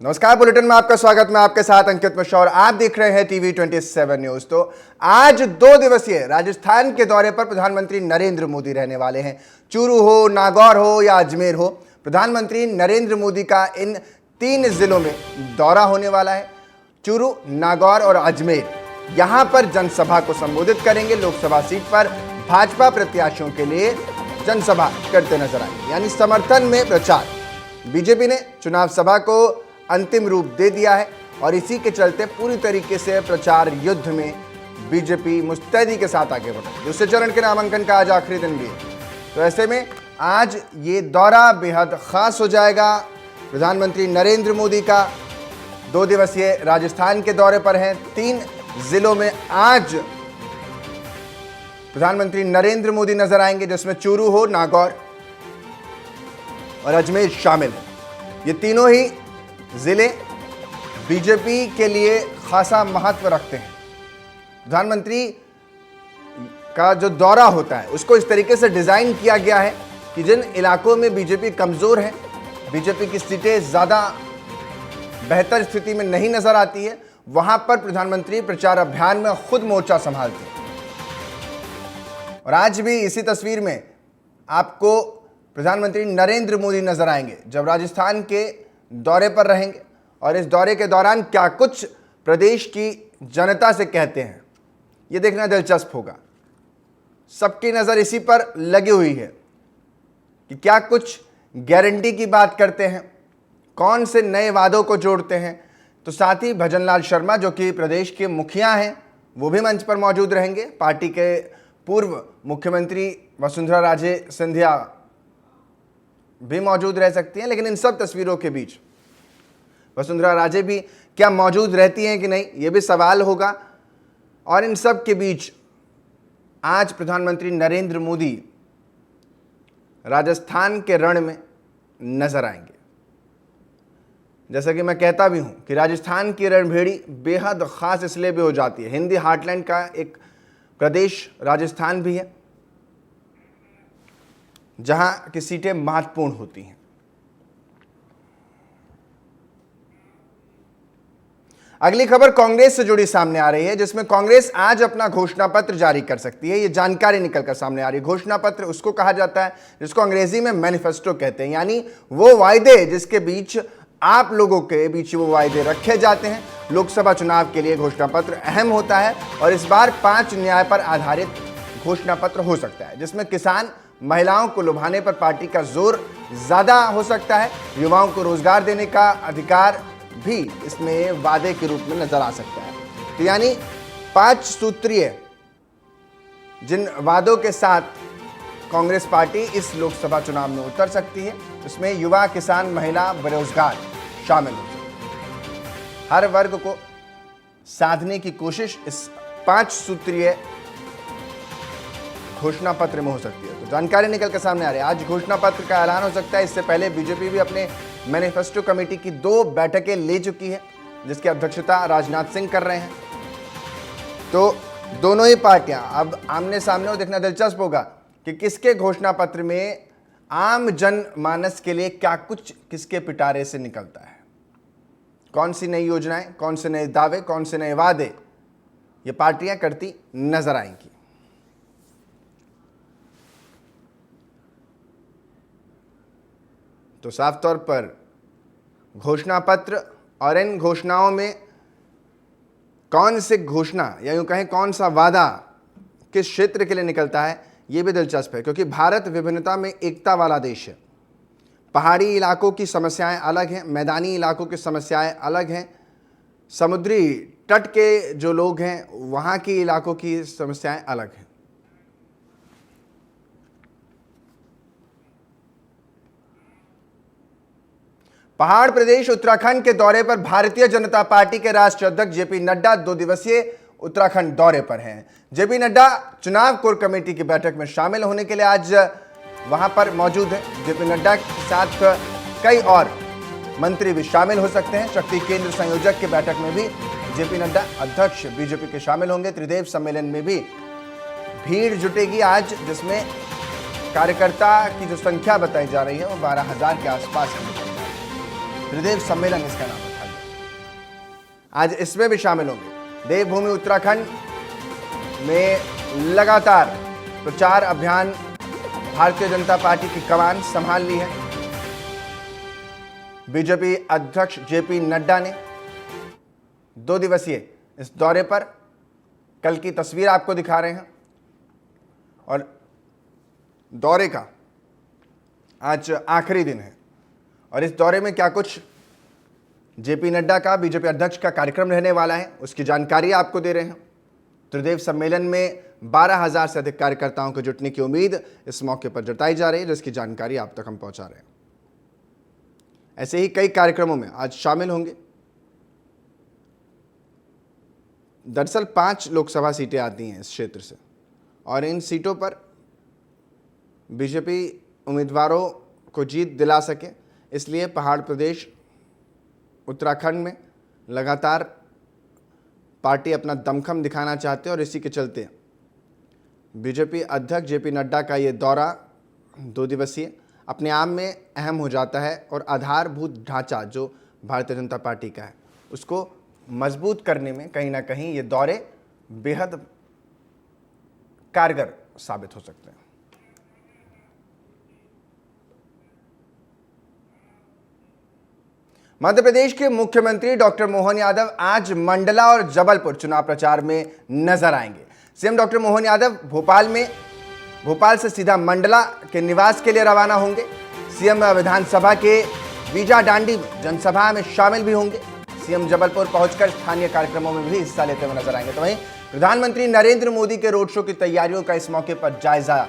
नमस्कार, बुलेटिन में आपका स्वागत। मैं आपके साथ अंकित मिश्रा और आप देख रहे हैं टीवी 27 न्यूज। तो आज 2 दिवसीय राजस्थान के दौरे पर प्रधानमंत्री नरेंद्र मोदी रहने वाले हैं। चूरू हो, नागौर हो या अजमेर हो, प्रधानमंत्री नरेंद्र मोदी का इन 3 जिलों में दौरा होने वाला है। चूरू, नागौर और अजमेर, यहां पर जनसभा को संबोधित करेंगे। लोकसभा सीट पर भाजपा प्रत्याशियों के लिए जनसभा करते नजर आएंगे, यानी समर्थन में प्रचार। बीजेपी ने चुनाव सभा को अंतिम रूप दे दिया है और इसी के चलते पूरी तरीके से प्रचार युद्ध में बीजेपी मुस्तैदी के साथ आगे बढ़ रही है। दूसरे चरण के नामांकन का आज आखिरी दिन भी है, तो ऐसे में आज ये दौरा बेहद खास हो जाएगा। प्रधानमंत्री नरेंद्र मोदी का 2 दिवसीय राजस्थान के दौरे पर हैं। 3 जिलों में आज प्रधानमंत्री नरेंद्र मोदी नजर आएंगे, जिसमें चूरू हो, नागौर और अजमेर शामिल है। ये तीनों ही जिले बीजेपी के लिए खासा महत्व रखते हैं। प्रधानमंत्री का जो दौरा होता है उसको इस तरीके से डिजाइन किया गया है कि जिन इलाकों में बीजेपी कमजोर है, बीजेपी की सीटें ज्यादा बेहतर स्थिति में नहीं नजर आती है, वहां पर प्रधानमंत्री प्रचार अभियान में खुद मोर्चा संभालते हैं। और आज भी इसी तस्वीर में आपको प्रधानमंत्री नरेंद्र मोदी नजर आएंगे, जब राजस्थान के दौरे पर रहेंगे और इस दौरे के दौरान क्या कुछ प्रदेश की जनता से कहते हैं, यह देखना दिलचस्प होगा। सबकी नज़र इसी पर लगी हुई है कि क्या कुछ गारंटी की बात करते हैं, कौन से नए वादों को जोड़ते हैं। तो साथ ही भजनलाल शर्मा, जो कि प्रदेश के मुखिया हैं, वो भी मंच पर मौजूद रहेंगे। पार्टी के पूर्व मुख्यमंत्री वसुंधरा राजे सिंधिया भी मौजूद रह सकती हैं, लेकिन इन सब तस्वीरों के बीच वसुंधरा राजे भी क्या मौजूद रहती हैं कि नहीं, ये भी सवाल होगा। और इन सब के बीच आज प्रधानमंत्री नरेंद्र मोदी राजस्थान के रण में नजर आएंगे। जैसा कि मैं कहता भी हूं कि राजस्थान की रणभेड़ी बेहद खास इसलिए भी हो जाती है, हिंदी हार्टलैंड का एक प्रदेश राजस्थान भी है, जहां की सीटें महत्वपूर्ण होती हैं। अगली खबर कांग्रेस से जुड़ी सामने आ रही है, जिसमें कांग्रेस आज अपना घोषणा पत्र जारी कर सकती है। ये जानकारी निकलकर सामने आ रही है। घोषणा पत्र उसको कहा जाता है जिसको अंग्रेजी में मैनिफेस्टो कहते हैं, यानी वो वायदे जिसके बीच आप लोगों के बीच वो वायदे रखे जाते हैं। लोकसभा चुनाव के लिए घोषणा पत्र अहम होता है और इस बार 5 न्याय पर आधारित घोषणा पत्र हो सकता है, जिसमें किसान, महिलाओं को लुभाने पर पार्टी का जोर ज्यादा हो सकता है। युवाओं को रोजगार देने का अधिकार भी इसमें वादे के रूप में नजर आ सकता है। तो यानी 5 सूत्रीय जिन वादों के साथ कांग्रेस पार्टी इस लोकसभा चुनाव में उतर सकती है, उसमें युवा, किसान, महिला, बेरोजगार शामिल हो सकते हैं। हर वर्ग को साधने की कोशिश इस 5 सूत्रीय घोषणा पत्र में हो सकती है। तो जानकारी निकल के सामने आ रही है। आज घोषणा पत्र का ऐलान हो सकता है। इससे पहले बीजेपी भी अपने मैनिफेस्टो कमेटी की 2 बैठकें ले चुकी है, जिसकी अध्यक्षता राजनाथ सिंह कर रहे हैं। तो दोनों ही पार्टियां अब आमने सामने, और देखना दिलचस्प होगा कि किसके घोषणा पत्र में आम जनमानस के लिए क्या कुछ किसके पिटारे से निकलता है। कौन सी नई योजनाएं, कौन से नए दावे, कौन से नए वादे ये पार्टियां करती नजर आएंगी। तो साफ तौर पर घोषणा पत्र और इन घोषणाओं में कौन से घोषणा या यूं कहें कौन सा वादा किस क्षेत्र के लिए निकलता है, यह भी दिलचस्प है, क्योंकि भारत विभिन्नता में एकता वाला देश है। पहाड़ी इलाकों की समस्याएं अलग हैं, मैदानी इलाकों की समस्याएं अलग हैं, समुद्री तट के जो लोग हैं वहां की इलाकों की समस्याएं अलग हैं। पहाड़ प्रदेश उत्तराखंड के दौरे पर भारतीय जनता पार्टी के राष्ट्रीय अध्यक्ष जेपी नड्डा 2 दिवसीय उत्तराखंड दौरे पर हैं। जेपी नड्डा चुनाव कोर कमेटी की बैठक में शामिल होने के लिए आज वहां पर मौजूद है। जेपी नड्डा के साथ कई और मंत्री भी शामिल हो सकते हैं। शक्ति केंद्र संयोजक की बैठक में भी जेपी नड्डा अध्यक्ष बीजेपी के शामिल होंगे। त्रिदेव सम्मेलन में भी भीड़ जुटेगी आज, जिसमें कार्यकर्ता की जो संख्या बताई जा रही है वो 12,000 के आसपास है। त्रिदेव सम्मेलन इसका नाम है। आज इसमें भी शामिल होंगे। देवभूमि उत्तराखंड में लगातार प्रचार अभियान भारतीय जनता पार्टी की कमान संभाल ली है। बीजेपी अध्यक्ष जेपी नड्डा ने 2 दिवसीय इस दौरे पर, कल की तस्वीर आपको दिखा रहे हैं, और दौरे का आज आखिरी दिन है। और इस दौरे में क्या कुछ जेपी नड्डा का, बीजेपी अध्यक्ष का कार्यक्रम रहने वाला है, उसकी जानकारी आपको दे रहे हैं। त्रिदेव सम्मेलन में 12,000 से अधिक कार्यकर्ताओं को जुटने की उम्मीद इस मौके पर जताई जा रही है, जिसकी जानकारी आप तक हम पहुंचा रहे हैं। ऐसे ही कई कार्यक्रमों में आज शामिल होंगे। दरअसल 5 लोकसभा सीटें आती हैं इस क्षेत्र से, और इन सीटों पर बीजेपी उम्मीदवारों को जीत दिला सके, इसलिए पहाड़ प्रदेश उत्तराखंड में लगातार पार्टी अपना दमखम दिखाना चाहते हैं। और इसी के चलते बीजेपी अध्यक्ष जेपी नड्डा का ये दौरा 2 दिवसीय अपने आप में अहम हो जाता है, और आधारभूत ढांचा जो भारतीय जनता पार्टी का है उसको मजबूत करने में कहीं ना कहीं ये दौरे बेहद कारगर साबित हो सकते हैं। मध्य प्रदेश के मुख्यमंत्री डॉक्टर मोहन यादव आज मंडला और जबलपुर चुनाव प्रचार में नजर आएंगे। सीएम डॉक्टर मोहन यादव भोपाल से सीधा मंडला के निवास के लिए रवाना होंगे। सीएम विधानसभा के बीजा डांडी में जनसभा में शामिल भी होंगे। सीएम जबलपुर पहुंचकर स्थानीय कार्यक्रमों में भी हिस्सा लेते हुए नजर आएंगे। तो वहीं प्रधानमंत्री नरेंद्र मोदी के रोड शो की तैयारियों का इस मौके पर जायजा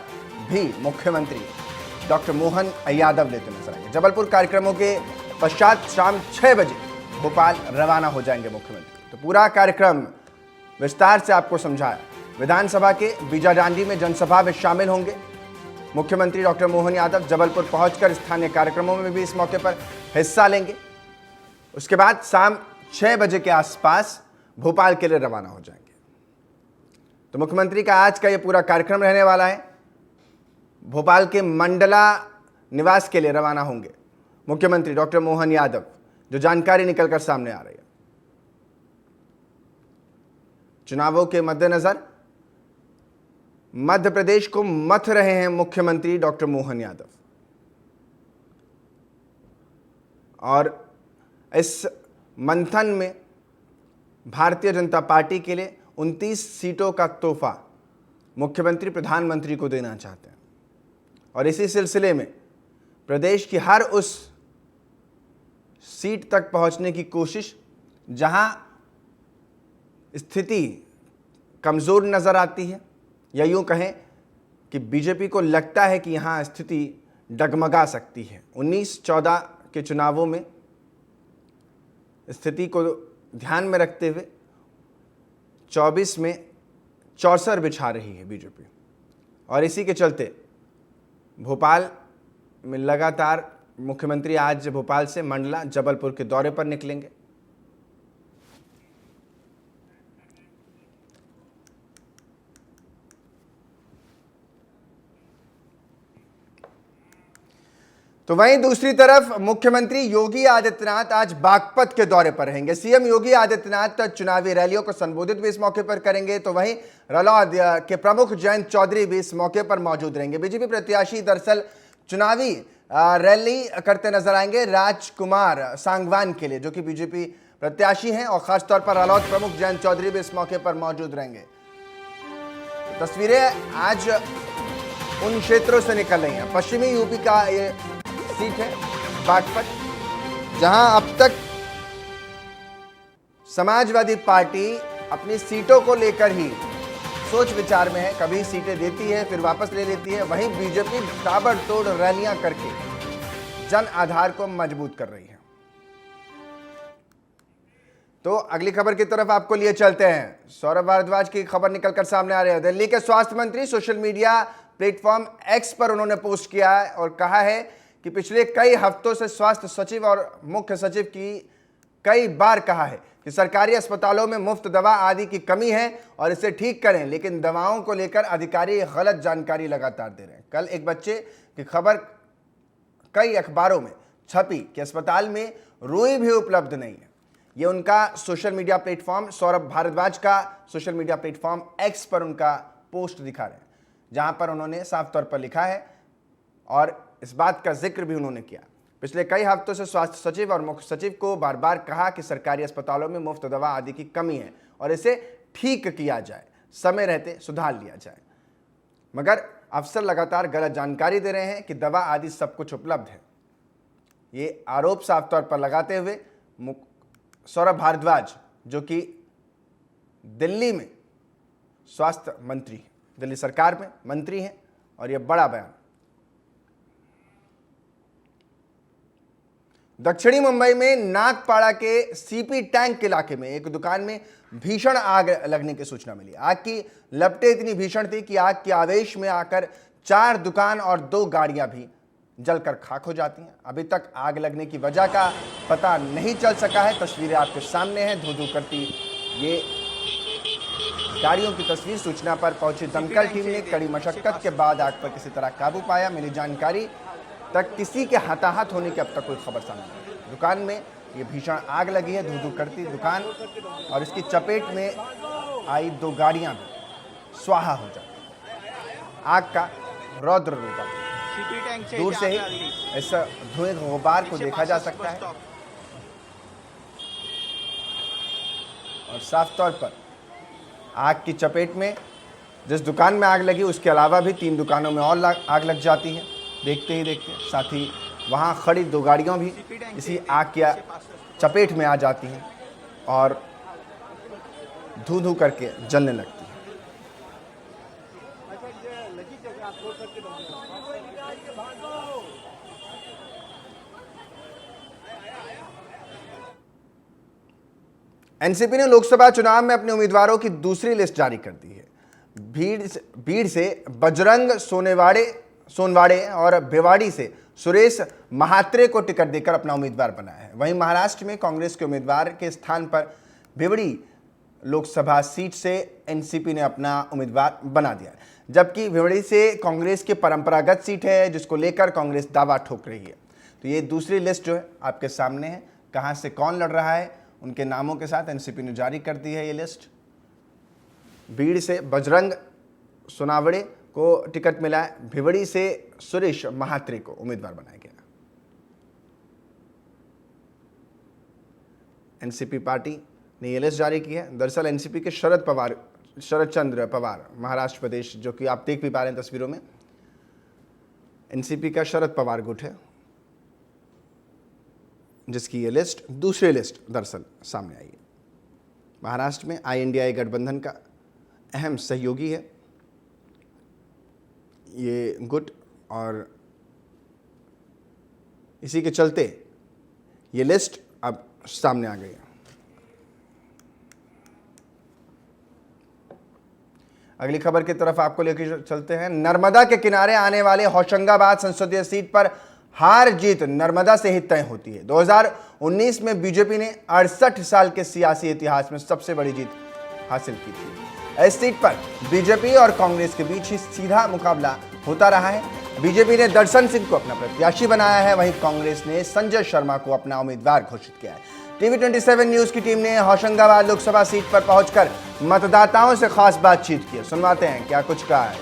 भी मुख्यमंत्री डॉक्टर मोहन यादव लेते नजर आएंगे। जबलपुर कार्यक्रमों के पश्चात शाम 6 बजे भोपाल रवाना हो जाएंगे मुख्यमंत्री। तो पूरा कार्यक्रम विस्तार से आपको समझाया। विधानसभा के बीजाडांडी में जनसभा में शामिल होंगे मुख्यमंत्री डॉक्टर मोहन यादव। जबलपुर पहुंचकर स्थानीय कार्यक्रमों में भी इस मौके पर हिस्सा लेंगे। उसके बाद शाम 6 बजे के आसपास भोपाल के लिए रवाना हो जाएंगे। तो मुख्यमंत्री का आज का ये पूरा कार्यक्रम रहने वाला है। भोपाल के मंडला निवास के लिए रवाना होंगे मुख्यमंत्री डॉक्टर मोहन यादव, जो जानकारी निकलकर सामने आ रही है। चुनावों के मद्देनजर मध्य प्रदेश को मथ रहे हैं मुख्यमंत्री डॉक्टर मोहन यादव, और इस मंथन में भारतीय जनता पार्टी के लिए 29 सीटों का तोहफा मुख्यमंत्री प्रधानमंत्री को देना चाहते हैं। और इसी सिलसिले में प्रदेश की हर उस सीट तक पहुंचने की कोशिश जहां स्थिति कमज़ोर नज़र आती है, या यूं कहें कि बीजेपी को लगता है कि यहां स्थिति डगमगा सकती है। 19-14 के चुनावों में स्थिति को ध्यान में रखते हुए 24 में चौसर बिछा रही है बीजेपी, और इसी के चलते भोपाल में लगातार मुख्यमंत्री आज भोपाल से मंडला जबलपुर के दौरे पर निकलेंगे। तो वहीं दूसरी तरफ मुख्यमंत्री योगी आदित्यनाथ आज बागपत के दौरे पर रहेंगे। सीएम योगी आदित्यनाथ चुनावी रैलियों को संबोधित भी इस मौके पर करेंगे। तो वहीं रलौद के प्रमुख जयंत चौधरी भी इस मौके पर मौजूद रहेंगे। बीजेपी प्रत्याशी दरअसल चुनावी रैली करते नजर आएंगे राजकुमार सांगवान के लिए, जो कि बीजेपी प्रत्याशी हैं, और खासतौर पर रलौद प्रमुख जयंत चौधरी भी इस मौके पर मौजूद रहेंगे। तस्वीरें आज उन क्षेत्रों से निकल रही हैं। पश्चिमी यूपी का ये सीट है बागपत, जहां अब तक समाजवादी पार्टी अपनी सीटों को लेकर ही सोच विचार में है। कभी सीटें देती है फिर वापस ले लेती है। वहीं बीजेपी ताबड़तोड़ रैलियां करके जन आधार को मजबूत कर रही है। तो अगली खबर की तरफ आपको लिए चलते हैं। सौरभ भारद्वाज की खबर निकलकर सामने आ रही है। दिल्ली के स्वास्थ्य मंत्री सोशल मीडिया प्लेटफॉर्म एक्स पर उन्होंने पोस्ट किया है और कहा है कि पिछले कई हफ्तों से स्वास्थ्य सचिव और मुख्य सचिव की कई बार कहा है कि सरकारी अस्पतालों में मुफ्त दवा आदि की कमी है और इसे ठीक करें, लेकिन दवाओं को लेकर अधिकारी गलत जानकारी लगातार दे रहे हैं। कल एक बच्चे की खबर कई अखबारों में छपी कि अस्पताल में रुई भी उपलब्ध नहीं है। ये उनका social media platform Saurabh Bharadwaj का सोशल मीडिया प्लेटफॉर्म एक्स पर उनका पोस्ट दिखा रहे हैं, जहां पर उन्होंने साफ तौर पर लिखा है और इस बात का जिक्र भी उन्होंने किया, पिछले कई हफ्तों से स्वास्थ्य सचिव और मुख्य सचिव को बार बार कहा कि सरकारी अस्पतालों में मुफ्त दवा आदि की कमी है और इसे ठीक किया जाए, समय रहते सुधार लिया जाए। मगर अफसर लगातार गलत जानकारी दे रहे हैं कि दवा आदि सब कुछ उपलब्ध है। ये आरोप साफ तौर पर लगाते हुए सौरभ भारद्वाज, जो कि दिल्ली में स्वास्थ्य मंत्री हैं, दिल्ली सरकार में मंत्री हैं, और यह बड़ा बयान। दक्षिणी मुंबई में नागपाड़ा के सीपी टैंक इलाके में एक दुकान में भीषण आग लगने की सूचना मिली। आग की लपटें इतनी भीषण थी कि आग के आवेश में आकर 4 दुकान और 2 गाड़ियां भी जलकर खाक हो जाती हैं। अभी तक आग लगने की वजह का पता नहीं चल सका है। तस्वीरें आपके सामने हैं, धू धू करती ये गाड़ियों की तस्वीर। सूचना पर पहुंची दमकल टीम ने कड़ी मशक्कत के बाद आग पर किसी तरह काबू पाया। मिली जानकारी तक किसी के हताहत होने की अब तक कोई खबर सामने नहीं आई। दुकान में ये भीषण आग लगी है, धू धू करती दुकान, और इसकी चपेट में आई 2 गाड़ियां भी स्वाहा हो जाती। आग का रौद्र रूप दूर से ही इस धुएं गुबार को देखा जा सकता है और साफ तौर पर आग की चपेट में जिस दुकान में आग लगी उसके अलावा भी 3 दुकानों में और आग लग जाती है देखते ही देखते। साथ ही वहां खड़ी 2 गाड़ियां भी इसी आग की चपेट में आ जाती हैं और धू धू करके जलने लगती है। एनसीपी ने लोकसभा चुनाव में अपने उम्मीदवारों की दूसरी लिस्ट जारी कर दी है। भीड़ से बजरंग सोनवाड़े और भिवाड़ी से सुरेश महात्रे को टिकट देकर अपना उम्मीदवार बनाया है। वहीं महाराष्ट्र में कांग्रेस के उम्मीदवार के स्थान पर भिवड़ी लोकसभा सीट से एनसीपी ने अपना उम्मीदवार बना दिया है, जबकि भिवड़ी से कांग्रेस की परंपरागत सीट है जिसको लेकर कांग्रेस दावा ठोक रही है। तो ये दूसरी लिस्ट जो है आपके सामने है, कहां से कौन लड़ रहा है उनके नामों के साथ एनसीपी ने जारी कर दी है ये लिस्ट। भीड़ से बजरंग सोनावड़े को टिकट मिला है, भिवड़ी से सुरेश महात्रे को उम्मीदवार बनाया गया। एनसीपी पार्टी ने ये लिस्ट जारी की है। दरअसल एनसीपी के शरद चंद्र पवार महाराष्ट्र प्रदेश, जो कि आप देख भी पा रहे हैं तस्वीरों में, एनसीपी का शरद पवार गुट है जिसकी ये लिस्ट दूसरी लिस्ट दरअसल सामने आई है। महाराष्ट्र में INDI गठबंधन का अहम सहयोगी है ये गुट, और इसी के चलते ये लिस्ट अब सामने आ गई है। अगली खबर की तरफ आपको लेकर चलते हैं। नर्मदा के किनारे आने वाले होशंगाबाद संसदीय सीट पर हार जीत नर्मदा से ही तय होती है। 2019 में बीजेपी ने 68 साल के सियासी इतिहास में सबसे बड़ी जीत हासिल की थी। इस सीट पर बीजेपी और कांग्रेस के बीच ही सीधा मुकाबला होता रहा है। बीजेपी ने दर्शन सिंह को अपना प्रत्याशी बनाया है, वहीं कांग्रेस ने संजय शर्मा को अपना उम्मीदवार घोषित किया है। TV27 न्यूज की टीम ने होशंगाबाद लोकसभा सीट पर पहुंचकर मतदाताओं से खास बातचीत की। सुनवाते हैं क्या कुछ कहा है।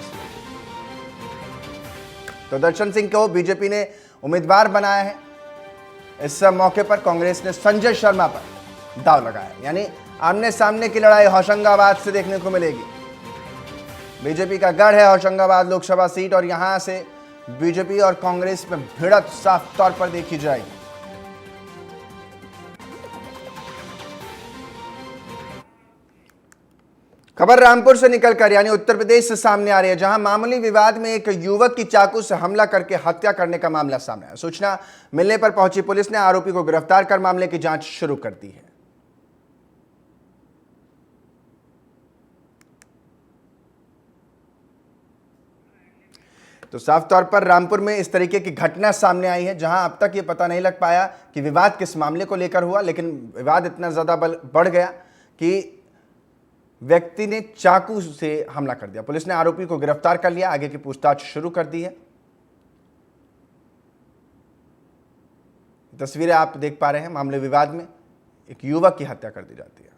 तो दर्शन सिंह को बीजेपी ने उम्मीदवार बनाया है। इस मौके पर कांग्रेस ने संजय शर्मा पर दांव लगाया, यानी आमने सामने की लड़ाई होशंगाबाद से देखने को मिलेगी। बीजेपी का गढ़ है होशंगाबाद लोकसभा सीट और यहां से बीजेपी और कांग्रेस में भिड़त साफ तौर पर देखी जाएगी। खबर रामपुर से निकलकर यानी उत्तर प्रदेश से सामने आ रही है, जहां मामूली विवाद में एक युवक की चाकू से हमला करके हत्या करने का मामला सामने आया। सूचना मिलने पर पहुंची पुलिस ने आरोपी को गिरफ्तार कर मामले की जांच शुरू कर दी है। तो साफ तौर पर रामपुर में इस तरीके की घटना सामने आई है, जहां अब तक ये पता नहीं लग पाया कि विवाद किस मामले को लेकर हुआ, लेकिन विवाद इतना ज्यादा बढ़ गया कि व्यक्ति ने चाकू से हमला कर दिया। पुलिस ने आरोपी को गिरफ्तार कर लिया, आगे की पूछताछ शुरू कर दी है। तस्वीरें आप देख पा रहे हैं मामले विवाद में एक युवक की हत्या कर दी जाती है।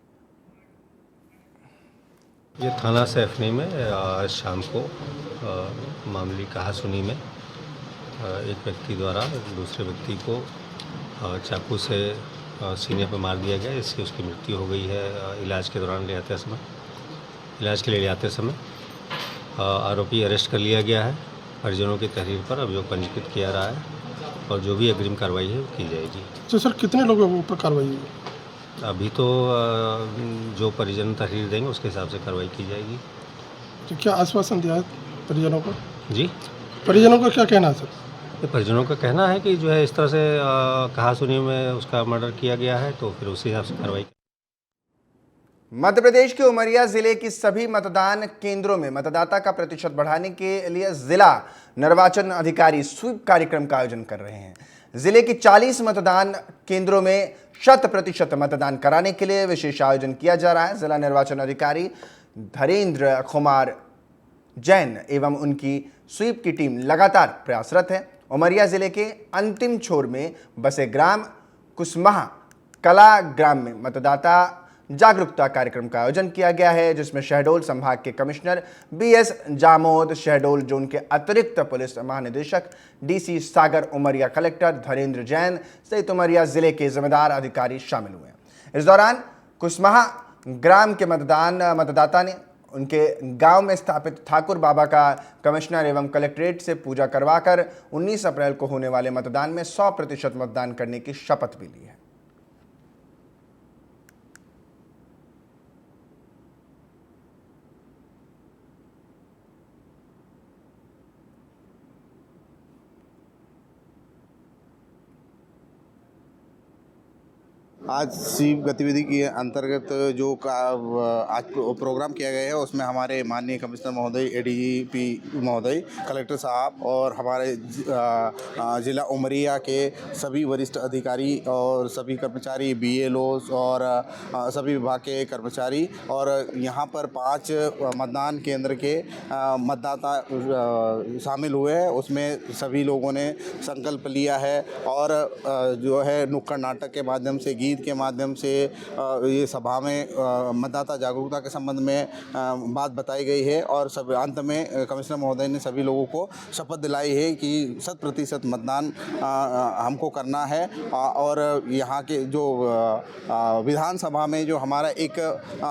ये थाना सैफनी में आज शाम को मामूली कहासुनी में एक व्यक्ति द्वारा दूसरे व्यक्ति को चाकू से सीने पर मार दिया गया, इससे उसकी मृत्यु हो गई है। इलाज के दौरान इलाज के लिए ले आते समय आरोपी अरेस्ट कर लिया गया है। परिजनों की तहरीर पर अभियोग पंजीकृत किया रहा है और जो भी अग्रिम कार्रवाई है वो की जाएगी। तो सर कितने लोगों के ऊपर कार्रवाई हुई? अभी तो जो परिजन तहरीर देंगे उसके हिसाब से कार्रवाई की जाएगी। तो क्या आश्वासन दिया है परिजनों को? जी, परिजनों का क्या कहना है सर? ये परिजनों का कहना है कि जो है इस तरह से कहासुनी में उसका मर्डर किया गया है, तो फिर उसी हिसाब से कार्रवाई। मध्य प्रदेश के उमरिया जिले की सभी मतदान केंद्रों में मतदाता का प्रतिशत बढ़ाने के लिए जिला निर्वाचन अधिकारी स्वीप कार्यक्रम का आयोजन कर रहे हैं। जिले की 40 मतदान केंद्रों में 100% मतदान कराने के लिए विशेष आयोजन किया जा रहा है। जिला निर्वाचन अधिकारी धीरेन्द्र कुमार जैन एवं उनकी स्वीप की टीम लगातार प्रयासरत है। उमरिया जिले के अंतिम छोर में बसे ग्राम कुसमाह कला ग्राम में मतदाता जागरूकता कार्यक्रम का आयोजन किया गया है, जिसमें शहडोल संभाग के commissioner BS Jamod, Shahdol zone के अतिरिक्त पुलिस महानिदेशक डीसी सागर, उमरिया कलेक्टर धीरेन्द्र जैन सहित उमरिया जिले के जिम्मेदार अधिकारी शामिल हुए। इस दौरान कुसमाह ग्राम के मतदाता ने उनके गांव में स्थापित ठाकुर बाबा का कमिश्नर एवं कलेक्ट्रेट से पूजा करवाकर 19 अप्रैल को होने वाले मतदान में 100% मतदान करने की शपथ भी ली है। आज स्वीप गतिविधि के अंतर्गत जो आज प्रोग्राम किया गया है उसमें हमारे माननीय कमिश्नर महोदय, एडीजीपी महोदय, कलेक्टर साहब और हमारे ज़िला उमरिया के सभी वरिष्ठ अधिकारी और सभी कर्मचारी, बीएलओ और सभी विभाग के कर्मचारी और यहाँ पर 5 मतदान केंद्र के मतदाता शामिल हुए हैं। उसमें सभी लोगों ने संकल्प लिया है और जो है नुक्कड़ नाटक के माध्यम से, गीत के माध्यम से ये सभा में मतदाता जागरूकता के संबंध में बात बताई गई है और सब अंत में कमिश्नर महोदय ने सभी लोगों को शपथ दिलाई है कि 100% मतदान हमको करना है। और यहाँ के जो विधानसभा में जो हमारा एक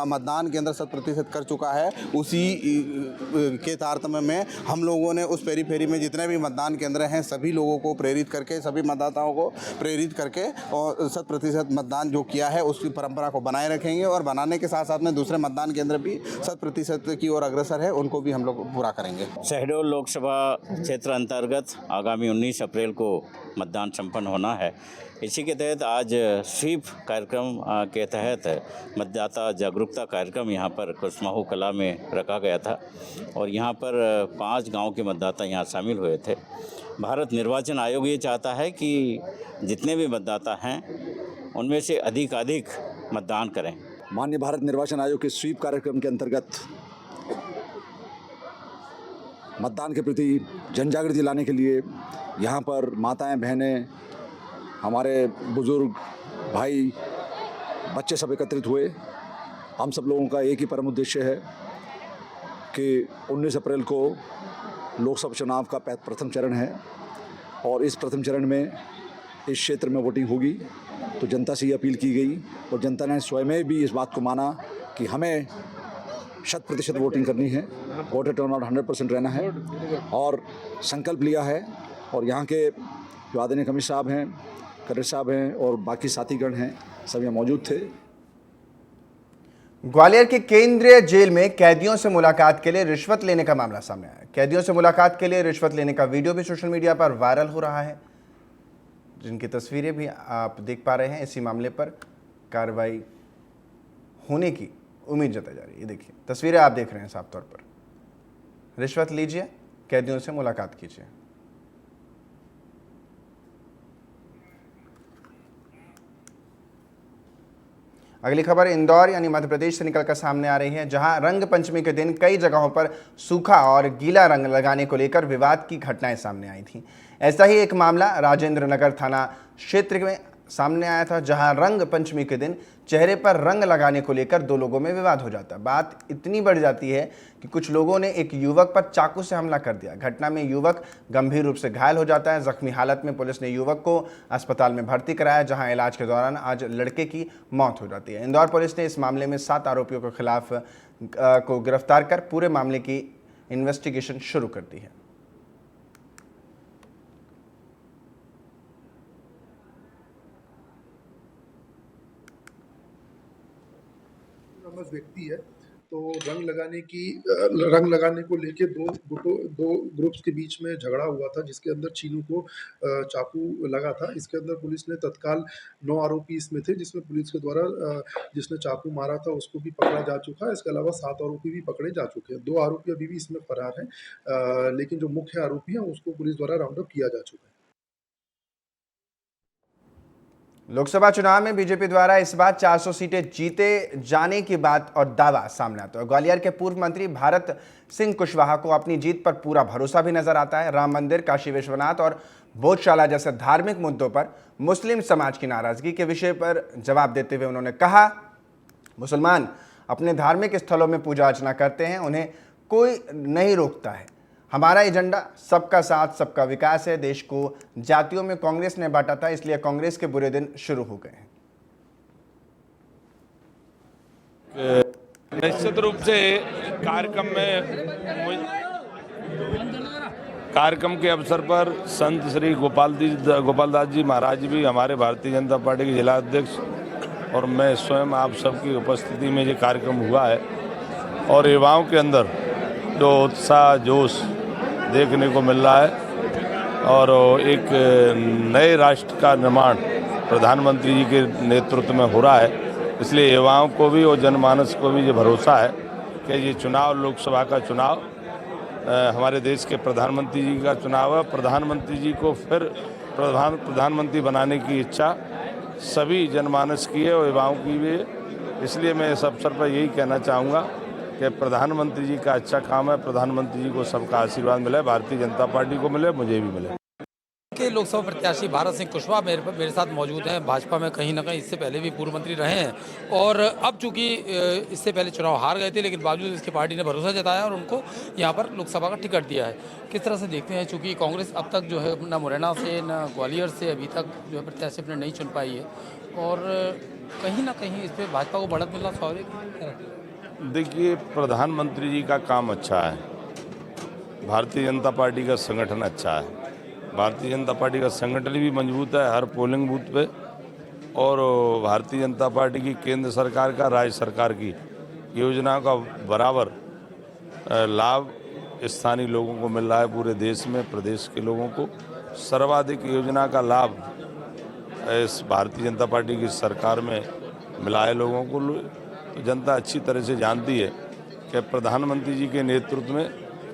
मतदान केंद्र 100% कर चुका है, उसी के तारतम्य में हम लोगों ने उस पेरी में जितने भी मतदान केंद्र हैं सभी लोगों को प्रेरित करके, सभी मतदाताओं को प्रेरित करके और 100% मतदान जो किया है उसकी परंपरा को बनाए रखेंगे और बनाने के साथ साथ में दूसरे मतदान केंद्र भी 100% की ओर अग्रसर है, उनको भी हम लोग पूरा करेंगे। शहडोल लोकसभा क्षेत्र अंतर्गत आगामी 19 अप्रैल को मतदान संपन्न होना है। इसी के तहत आज स्वीप कार्यक्रम के तहत मतदाता जागरूकता कार्यक्रम यहाँ पर कुसमाह कला में रखा गया था और यहाँ पर 5 गांव के मतदाता यहाँ शामिल हुए थे। भारत निर्वाचन आयोग ये चाहता है कि जितने भी मतदाता हैं उनमें से अधिक मतदान करें। माननीय भारत निर्वाचन आयोग के स्वीप कार्यक्रम के अंतर्गत मतदान के प्रति जनजागृति लाने के लिए यहाँ पर माताएं, बहनें, हमारे बुजुर्ग भाई, बच्चे सब एकत्रित हुए। हम सब लोगों का एक ही परम उद्देश्य है कि 19 अप्रैल को लोकसभा चुनाव का प्रथम चरण है और इस प्रथम चरण में इस क्षेत्र में वोटिंग होगी। तो जनता से ये अपील की गई और जनता ने स्वयं भी इस बात को माना कि हमें 100% वोटिंग करनी है, वोटर टर्नआउट 100% रहना है और संकल्प लिया है। और यहाँ के जो आदरणीय कमिश्नर साहब हैं, कलेक्टर साहब हैं और बाकी साथीगण हैं, सब यहाँ मौजूद थे। ग्वालियर के केंद्रीय जेल में कैदियों से मुलाकात के लिए रिश्वत लेने का मामला सामने आया। कैदियों से मुलाकात के लिए रिश्वत लेने का वीडियो भी सोशल मीडिया पर वायरल हो रहा है, जिनकी तस्वीरें भी आप देख पा रहे हैं। इसी मामले पर कार्रवाई होने की उम्मीद जताई जा रही है। ये देखिए तस्वीरें आप देख रहे हैं साफ तौर पर। रिश्वत लीजिए, कैदियों से मुलाकात कीजिए। अगली खबर इंदौर यानी मध्य प्रदेश से निकलकर सामने आ रही है, जहां रंग पंचमी के दिन कई जगहों पर सूखा और गीला रंग लगाने को लेकर विवाद की घटनाएं सामने आई थी। ऐसा ही एक मामला राजेंद्र नगर थाना क्षेत्र में सामने आया था, जहां रंग पंचमी के दिन चेहरे पर रंग लगाने को लेकर दो लोगों में विवाद हो जाता है। बात इतनी बढ़ जाती है कि कुछ लोगों ने एक युवक पर चाकू से हमला कर दिया। घटना में युवक गंभीर रूप से घायल हो जाता है। जख्मी हालत में पुलिस ने युवक को अस्पताल में भर्ती कराया, जहां इलाज के दौरान आज लड़के की मौत हो जाती है। इंदौर पुलिस ने इस मामले में 7 आरोपियों के खिलाफ को गिरफ्तार कर पूरे मामले की इन्वेस्टिगेशन शुरू कर दी है। व्यक्ति है, तो रंग लगाने को लेके दो ग्रुप्स के बीच में झगड़ा हुआ था, जिसके अंदर चीनू को चाकू लगा था। इसके अंदर पुलिस ने तत्काल 9 आरोपी इसमें थे, जिसमें पुलिस के द्वारा जिसने चाकू मारा था उसको भी पकड़ा जा चुका है। इसके अलावा 7 आरोपी भी पकड़े जा चुके हैं। 2 आरोपी अभी भी इसमें फरार हैं, लेकिन जो मुख्य आरोपी है उसको पुलिस द्वारा राउंड अप किया जा चुका है। लोकसभा चुनाव में बीजेपी द्वारा इस बार 400 सीटें जीते जाने की बात और दावा सामने आता है। ग्वालियर के पूर्व मंत्री भारत सिंह कुशवाहा को अपनी जीत पर पूरा भरोसा भी नजर आता है। राम मंदिर, काशी विश्वनाथ और बोधशाला जैसे धार्मिक मुद्दों पर मुस्लिम समाज की नाराजगी के विषय पर जवाब देते हुए उन्होंने कहा, मुसलमान अपने धार्मिक स्थलों में पूजा अर्चना करते हैं, उन्हें कोई नहीं रोकता है। हमारा एजेंडा सबका साथ सबका विकास है। देश को जातियों में कांग्रेस ने बांटा था, इसलिए कांग्रेस के बुरे दिन शुरू हो गए हैं। निश्चित रूप से कार्यक्रम के अवसर पर संत श्री गोपालदास जी महाराज भी, हमारे भारतीय जनता पार्टी के जिला अध्यक्ष और मैं स्वयं आप सबकी उपस्थिति में ये कार्यक्रम हुआ है और युवाओं के अंदर जो उत्साह जोश देखने को मिल रहा है और एक नए राष्ट्र का निर्माण प्रधानमंत्री जी के नेतृत्व में हो रहा है। इसलिए युवाओं को भी और जनमानस को भी ये भरोसा है कि ये चुनाव, लोकसभा का चुनाव हमारे देश के प्रधानमंत्री जी का चुनाव है। प्रधानमंत्री जी को फिर प्रधानमंत्री बनाने की इच्छा सभी जनमानस की है और युवाओं की भी है। इसलिए मैं इस अवसर पर यही कहना चाहूँगा कि प्रधानमंत्री जी का अच्छा काम है। प्रधानमंत्री जी को सबका आशीर्वाद मिले, भारतीय जनता पार्टी को मिले, मुझे भी मिले। के लोकसभा प्रत्याशी भारत सिंह कुशवाहा मेरे साथ मौजूद हैं। भाजपा में कहीं ना कहीं इससे पहले भी पूर्व मंत्री रहे हैं और अब चूंकि इससे पहले चुनाव हार गए थे, लेकिन बावजूद इसकी पार्टी ने भरोसा जताया और उनको यहाँ पर लोकसभा का टिकट दिया है। किस तरह से देखते हैं, चूँकि कांग्रेस अब तक जो है ना मुरैना से ना ग्वालियर से अभी तक जो है प्रत्याशी अपने नहीं चुन पाई है और कहीं ना कहीं इस पर भाजपा को बढ़त मिलना स्वाभाविक। देखिए, प्रधानमंत्री जी का काम अच्छा है, भारतीय जनता पार्टी का संगठन अच्छा है, भारतीय जनता पार्टी का संगठन भी मजबूत है हर पोलिंग बूथ पे और भारतीय जनता पार्टी की केंद्र सरकार का, राज्य सरकार की योजनाओं का बराबर लाभ स्थानीय लोगों को मिल रहा है। पूरे देश में प्रदेश के लोगों को सर्वाधिक योजना का लाभ इस भारतीय जनता पार्टी की सरकार में मिला है लोगों को। तो जनता अच्छी तरह से जानती है कि प्रधानमंत्री जी के नेतृत्व में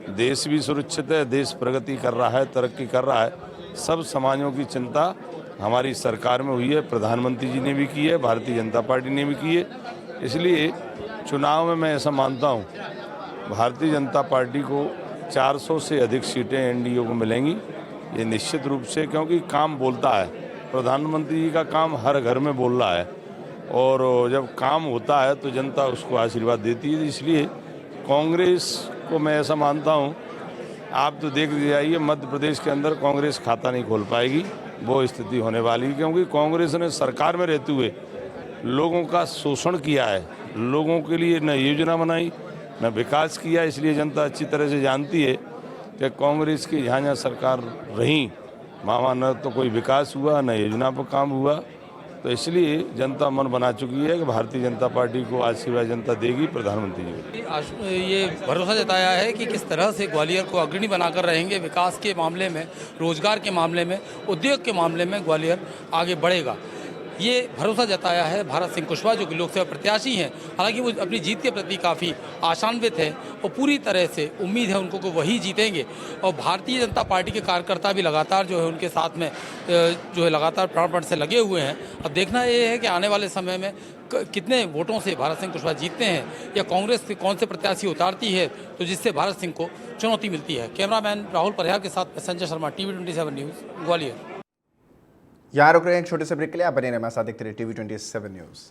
देश भी सुरक्षित है, देश प्रगति कर रहा है, तरक्की कर रहा है। सब समाजों की चिंता हमारी सरकार में हुई है, प्रधानमंत्री जी ने भी की है, भारतीय जनता पार्टी ने भी की है। इसलिए चुनाव में मैं ऐसा मानता हूँ भारतीय जनता पार्टी को 400 से अधिक सीटें एनडीए को मिलेंगी, ये निश्चित रूप से, क्योंकि काम बोलता है। प्रधानमंत्री जी का काम हर घर में बोल रहा है और जब काम होता है तो जनता उसको आशीर्वाद देती है। इसलिए कांग्रेस को मैं ऐसा मानता हूँ, आप तो देख जाइए मध्य प्रदेश के अंदर कांग्रेस खाता नहीं खोल पाएगी, वो स्थिति होने वाली है, क्योंकि कांग्रेस ने सरकार में रहते हुए लोगों का शोषण किया है, लोगों के लिए न योजना बनाई न विकास किया। इसलिए जनता अच्छी तरह से जानती है कि कांग्रेस की जहाँ जहाँ सरकार रही वहाँ न तो कोई विकास हुआ न योजना पर काम हुआ। तो इसलिए जनता मन बना चुकी है कि भारतीय जनता पार्टी को आशीर्वाद जनता देगी प्रधानमंत्री जी। ये भरोसा जताया है कि किस तरह से ग्वालियर को अग्रणी बनाकर रहेंगे, विकास के मामले में, रोजगार के मामले में, उद्योग के मामले में ग्वालियर आगे बढ़ेगा। ये भरोसा जताया है भारत सिंह कुशवाहा, जो कि लोकसभा प्रत्याशी हैं। हालांकि वो अपनी जीत के प्रति काफ़ी आशान्वित है और पूरी तरह से उम्मीद है उनको कि वही जीतेंगे। और भारतीय जनता पार्टी के कार्यकर्ता भी लगातार जो है उनके साथ में जो है लगातार प्राणपण से लगे हुए हैं। अब देखना ये है कि आने वाले समय में कितने वोटों से भारत सिंह कुशवाहा जीतते हैं या कांग्रेस के कौन से प्रत्याशी उतारती है, तो जिससे भारत सिंह को चुनौती मिलती है। कैमरामैन राहुल परिहार के साथ संजय शर्मा, TV 27 न्यूज़, ग्वालियर। यहाँ रुक रहे हैं एक छोटे से ब्रेक के लिए। आप बने रहें हमारे साथ, देखते रहिए TV27 न्यूज़।